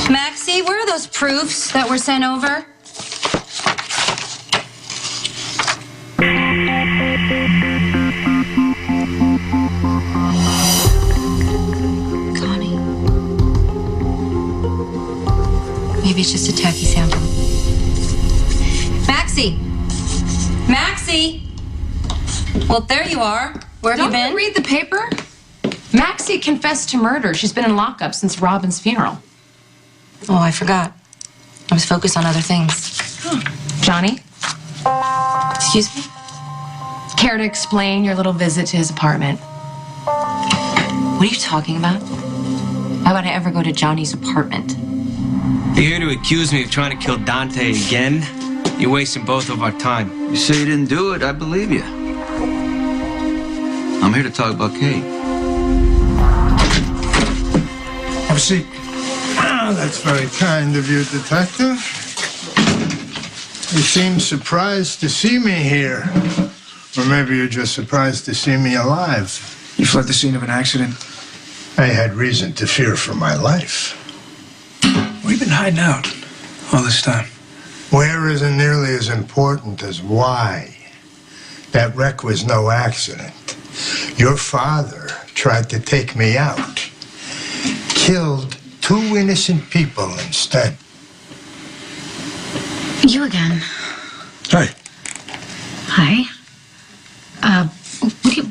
Maxie, where are those proofs that were sent over? Connie. Maybe it's just a tacky sample. Maxie! Maxie! Well, there you are. Where have you been? Don't you read the paper? Maxie confessed to murder. She's been in lockup since Robin's funeral. Oh, I forgot. I was focused on other things. Huh. Johnny? Excuse me? Care to explain your little visit to his apartment? What are you talking about? Why would I ever go to Johnny's apartment? You're here to accuse me of trying to kill Dante again? You're wasting both of our time. You say you didn't do it, I believe you. I'm here to talk about Kate. Have a seat. Oh, that's very kind of you, Detective. You seem surprised to see me here. Or maybe you're just surprised to see me alive. You fled the scene of an accident. I had reason to fear for my life. Where you been hiding out all this time? Where isn't nearly as important as why. That wreck was no accident. Your father tried to take me out. Killed 2 innocent people instead. You again. Hi. Hi.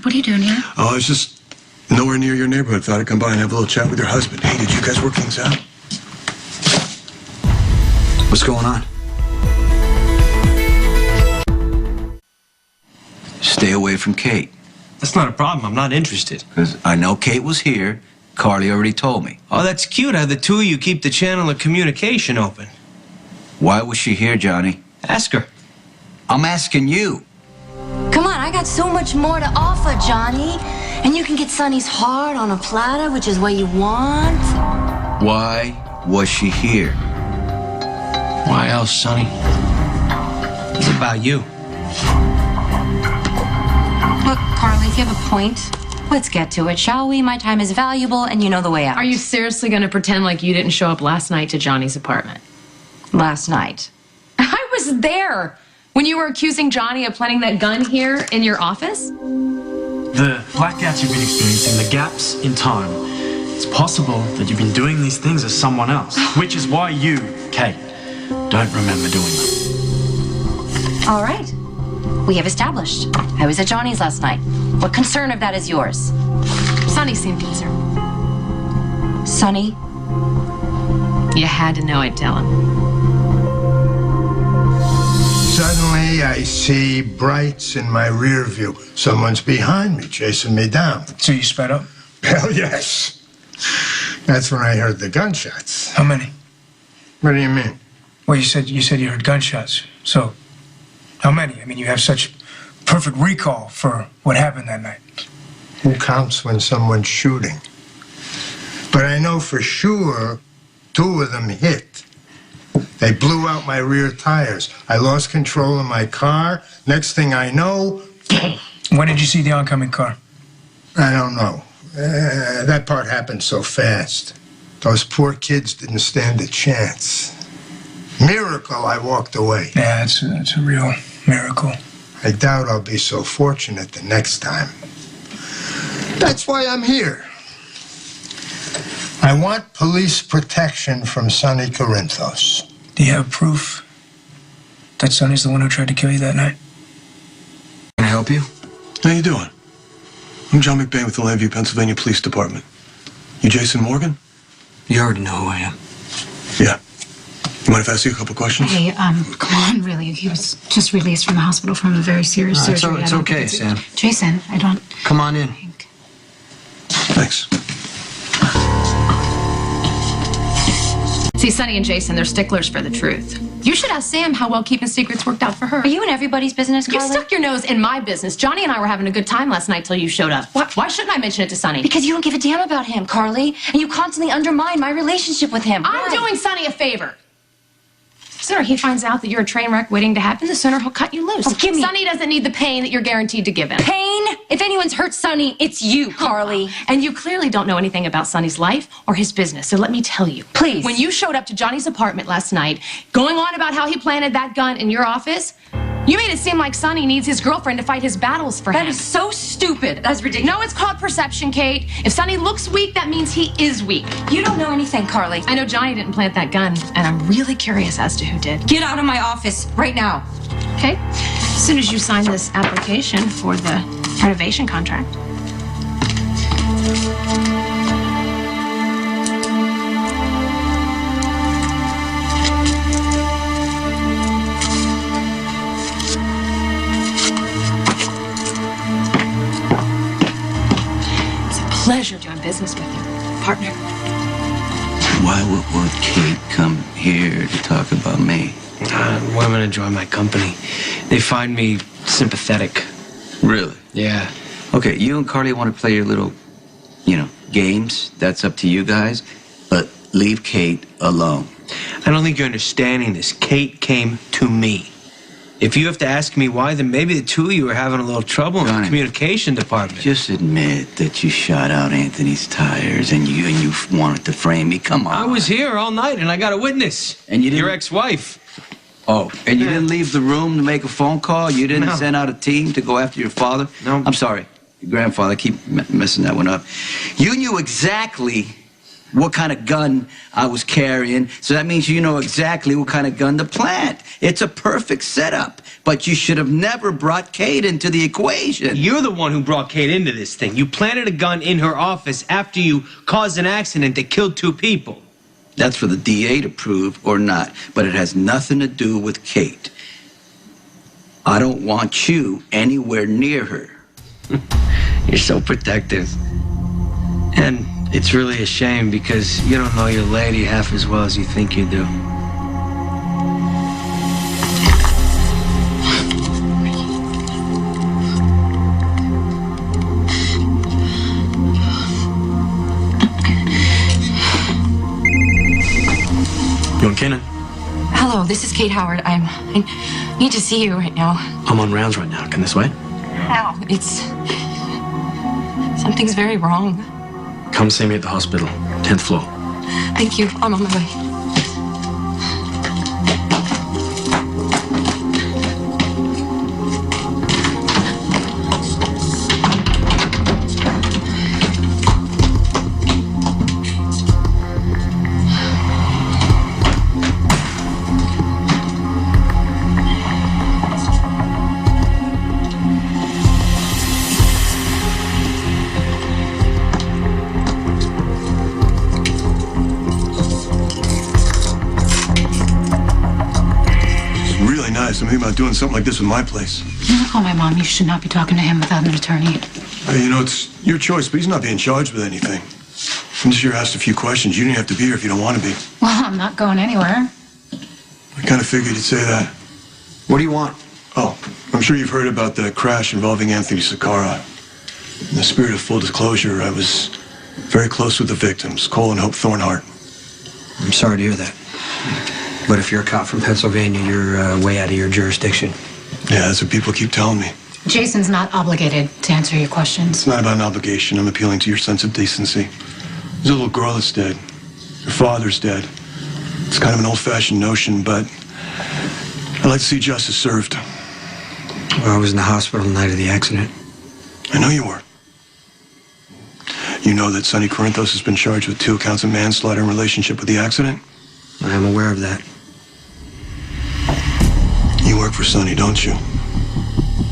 What are you doing here? Oh, I was just nowhere near your neighborhood. Thought I'd come by and have a little chat with your husband. Hey, did you guys work things out? What's going on? Stay away from Kate. That's not a problem. I'm not interested. Because I know Kate was here. Carly already told me. Oh, that's cute how the two of you keep the channel of communication open. Why was she here, Johnny? Ask her. I'm asking you. Come on, I got so much more to offer, Johnny. And you can get Sonny's heart on a platter, which is what you want. Why was she here? Why else, Sonny? It's about you. Look, Carly, if you have a point, let's get to it, shall we? My time is valuable, and you know the way out. Are you seriously going to pretend like you didn't show up last night to Johnny's apartment? Last night. I was there when you were accusing Johnny of planting that gun here in your office. The blackouts you've been experiencing, the gaps in time, it's possible that you've been doing these things as someone else, which is why you, Kate, don't remember doing them. All right. We have established. I was at Johnny's last night. What concern of that is yours? Sonny seemed concerned. Sonny? You had to know I'd tell him. Suddenly, I see brights in my rear view. Someone's behind me, chasing me down. So you sped up? Hell yes. That's when I heard the gunshots. How many? What do you mean? Well, you said you heard gunshots. So, how many? I mean, you have such perfect recall for what happened that night. Who counts when someone's shooting? But I know for sure 2 of them hit. They blew out my rear tires. I lost control of my car. Next thing I know... When did you see the oncoming car? I don't know. That part happened so fast. Those poor kids didn't stand a chance. Miracle I walked away. Yeah, it's a real miracle. I doubt I'll be so fortunate the next time. That's why I'm here. I want police protection from Sonny Corinthos. Do you have proof that Sonny's the one who tried to kill you that night? Can I help you? How you doing? I'm John McBain with the Landview, Pennsylvania Police Department. You Jason Morgan? You already know who I am. Yeah. You mind if I ask you a couple questions? Hey, come on, really. He was just released from the hospital from a very serious surgery. It's okay, Sam. Jason, I don't... Come on in. Thanks. See, Sonny and Jason, they're sticklers for the truth. You should ask Sam how well keeping secrets worked out for her. Are you in everybody's business, You Carly? stuck your nose in my business. Johnny and I were having a good time last night till you showed up. Why shouldn't I mention it to Sonny? Because you don't give a damn about him, Carly. And you constantly undermine my relationship with him. I'm doing Sonny a favor. The sooner he finds out that you're a train wreck waiting to happen, the sooner he'll cut you loose. Oh, give me- Sonny doesn't need the pain that you're guaranteed to give him. Pain? If anyone's hurt Sonny, it's you, Carly. And you clearly don't know anything about Sonny's life or his business, so let me tell you. Please. When you showed up to Johnny's apartment last night, going on about how he planted that gun in your office, you made it seem like Sonny needs his girlfriend to fight his battles for him. That is so stupid. That's ridiculous. No, it's called perception, Kate. If Sonny looks weak, that means he is weak. You don't know anything, Carly. I know Johnny didn't plant that gun, and I'm really curious as to who did. Get out of my office right now. Okay? As soon as you sign this application for the renovation contract. Pleasure doing business with you, partner. Why would Kate come here to talk about me? Women enjoy my company. They find me sympathetic. Really? Yeah. Okay, you and Carly want to play your little, games. That's up to you guys. But leave Kate alone. I don't think you're understanding this. Kate came to me. If you have to ask me why, then maybe the two of you are having a little trouble in the Johnny, communication department. Just admit that you shot out Anthony's tires and you wanted to frame me. Come on. I was here all night and I got a witness. And you didn't... Your ex-wife. Oh, and you didn't leave the room to make a phone call? You didn't No. send out a team to go after your father? No. I'm sorry. Your grandfather. I keep messing that one up. You knew exactly what kind of gun I was carrying, so that means you know exactly what kind of gun to plant. It's a perfect setup, but you should have never brought Kate into the equation. You're the one who brought Kate into this thing. You planted a gun in her office after you caused an accident that killed 2 people. That's for the DA to prove or not, but it has nothing to do with Kate. I don't want you anywhere near her. You're so protective. And it's really a shame because you don't know your lady half as well as you think you do. You want Kenan? Hello, this is Kate Howard. I need to see you right now. I'm on rounds right now. Can this wait? No, something's very wrong. Come see me at the hospital, 10th floor. Thank you. I'm on my way. I'm thinking about doing something like this with my place. I'm gonna call my mom. You should not be talking to him without an attorney. Hey, it's your choice, but he's not being charged with anything. I'm just here asked a few questions. You didn't have to be here if you don't want to be. Well, I'm not going anywhere. I kind of figured you'd say that. What do you want? Oh, I'm sure you've heard about the crash involving Anthony Zacchara. In the spirit of full disclosure, I was very close with the victims, Cole and Hope Thornhart. I'm sorry to hear that. But if you're a cop from Pennsylvania, you're way out of your jurisdiction. Yeah, that's what people keep telling me. Jason's not obligated to answer your questions. It's not about an obligation. I'm appealing to your sense of decency. There's a little girl that's dead. Your father's dead. It's kind of an old-fashioned notion, but I'd like to see justice served. Well, I was in the hospital the night of the accident. I know you were. You know that Sonny Corinthos has been charged with 2 counts of manslaughter in relationship with the accident? I am aware of that. You work for Sonny, don't you?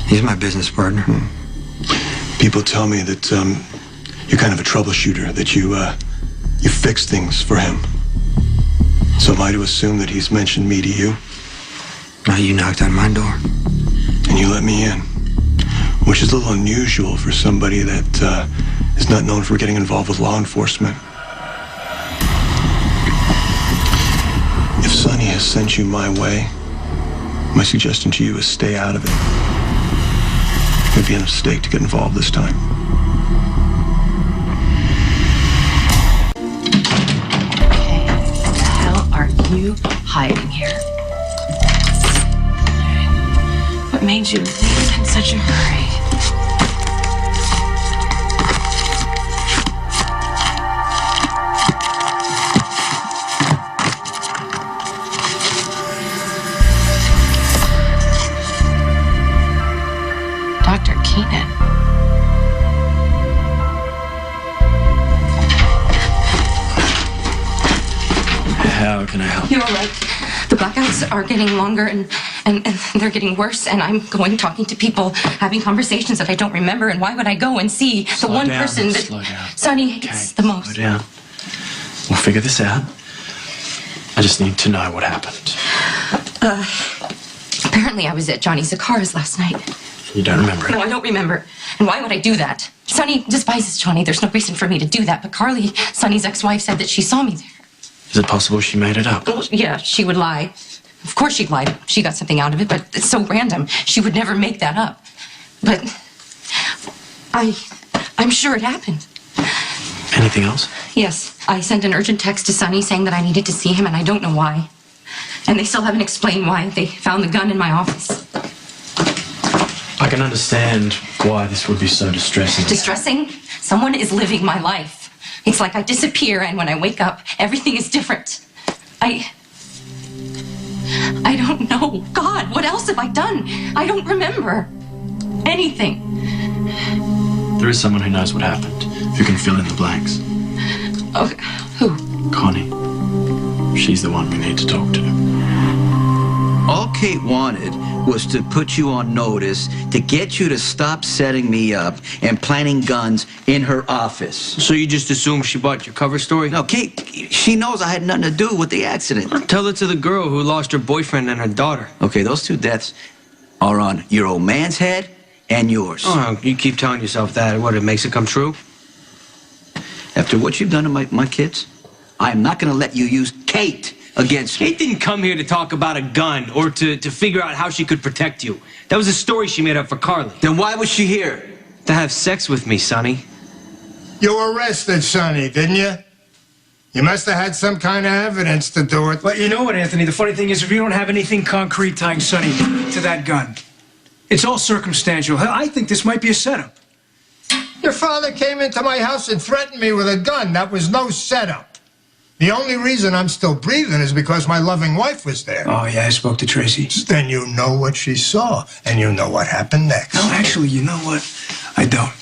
He's my business partner. People tell me that you're kind of a troubleshooter, that you fix things for him. So am I to assume that he's mentioned me to you? You knocked on my door. And you let me in, which is a little unusual for somebody that is not known for getting involved with law enforcement. If Sonny has sent you my way, my suggestion to you is stay out of it. It would be a mistake to get involved this time. Okay, what the hell are you hiding here? What made you leave in such a hurry? Dr. Keenan. How can I help? You're right. The blackouts are getting longer and they're getting worse, and I'm going talking to people, having conversations that I don't remember, and why would I go and see the one person that Slow down. Sonny hates the most? Slow down. We'll figure this out. I just need to know what happened. Apparently I was at Johnny Zacchara's last night. You don't remember it? No, I don't remember. And why would I do that? Sonny despises Johnny. There's no reason for me to do that, but Carly, Sonny's ex-wife, said that she saw me there. Is it possible she made it up? Well, yeah, she would lie. Of course she'd lie. She got something out of it, but it's so random. She would never make that up. But I'm sure it happened. Anything else? Yes, I sent an urgent text to Sonny saying that I needed to see him, and I don't know why. And they still haven't explained why they found the gun in my office. I can understand why this would be so distressing. Distressing? Someone is living my life. It's like I disappear, and when I wake up, everything is different. I don't know. God, what else have I done? I don't remember anything. There is someone who knows what happened, who can fill in the blanks. Oh, who? Connie. She's the one we need to talk to. All Kate wanted was to put you on notice, to get you to stop setting me up and planting guns in her office. So you just assume she bought your cover story? No, Kate, she knows I had nothing to do with the accident. Tell it to the girl who lost her boyfriend and her daughter. Okay, those two deaths are on your old man's head and yours. Oh, you keep telling yourself that. What, it makes it come true? After what you've done to my kids, I'm not going to let you use Kate against me. Kate didn't come here to talk about a gun or to figure out how she could protect you. That was a story she made up for Carly. Then why was she here? To have sex with me, Sonny. You arrested Sonny, didn't you? You must have had some kind of evidence to do it. But you know what, Anthony? The funny thing is, if you don't have anything concrete tying Sonny to that gun, it's all circumstantial. Hell, I think this might be a setup. Your father came into my house and threatened me with a gun. That was no setup. The only reason I'm still breathing is because my loving wife was there. Oh, yeah, I spoke to Tracy. Then you know what she saw, and you know what happened next. No, actually, you know what? I don't.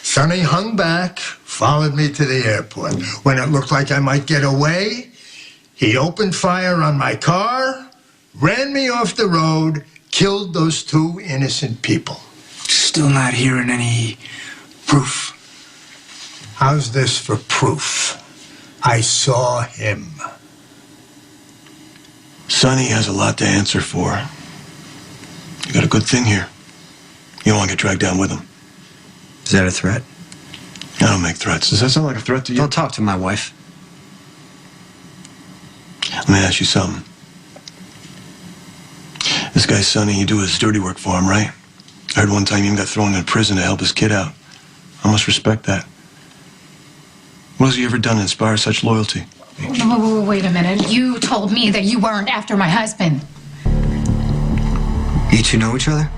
Sonny hung back, followed me to the airport. When it looked like I might get away, he opened fire on my car, ran me off the road, killed those two innocent people. Still not hearing any proof. How's this for proof? I saw him. Sonny has a lot to answer for. You got a good thing here. You don't want to get dragged down with him. Is that a threat? I don't make threats. Does that sound like a threat to you? Don't talk to my wife. Let me ask you something. This guy Sonny, you do his dirty work for him, right? I heard one time he even got thrown in prison to help his kid out. I must respect that. What has he ever done to inspire such loyalty? Wait a minute. You told me that you weren't after my husband. You two know each other?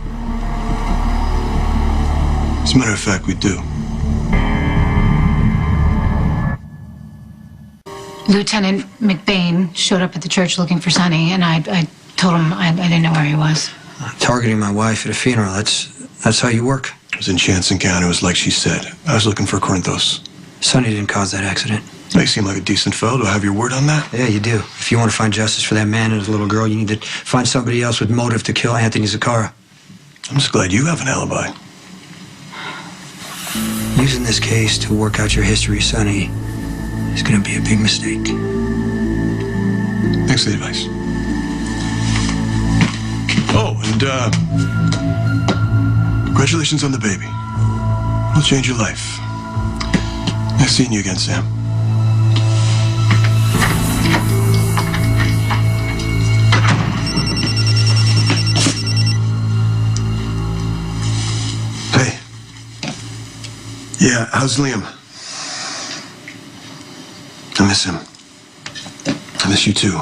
As a matter of fact, we do. Lieutenant McBain showed up at the church looking for Sonny, and I told him I didn't know where he was. Targeting my wife at a funeral, that's how you work. It was in Chance Encounter. It was like she said. I was looking for Corinthos. Sonny didn't cause that accident. You seem like a decent fellow. Do I have your word on that? Yeah, you do. If you want to find justice for that man and his little girl, you need to find somebody else with motive to kill Anthony Zacchara. I'm just glad you have an alibi. Using this case to work out your history, Sonny, is going to be a big mistake. Thanks for the advice. Oh, and, congratulations on the baby. It'll change your life. Nice seeing you again, Sam. Hey. Yeah, how's Liam? I miss him. I miss you too.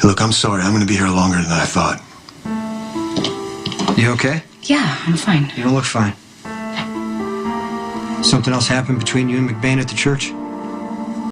Look, I'm sorry. I'm going to be here longer than I thought. You okay? Yeah, I'm fine. You don't look fine. Something else happened between you and McBain at the church?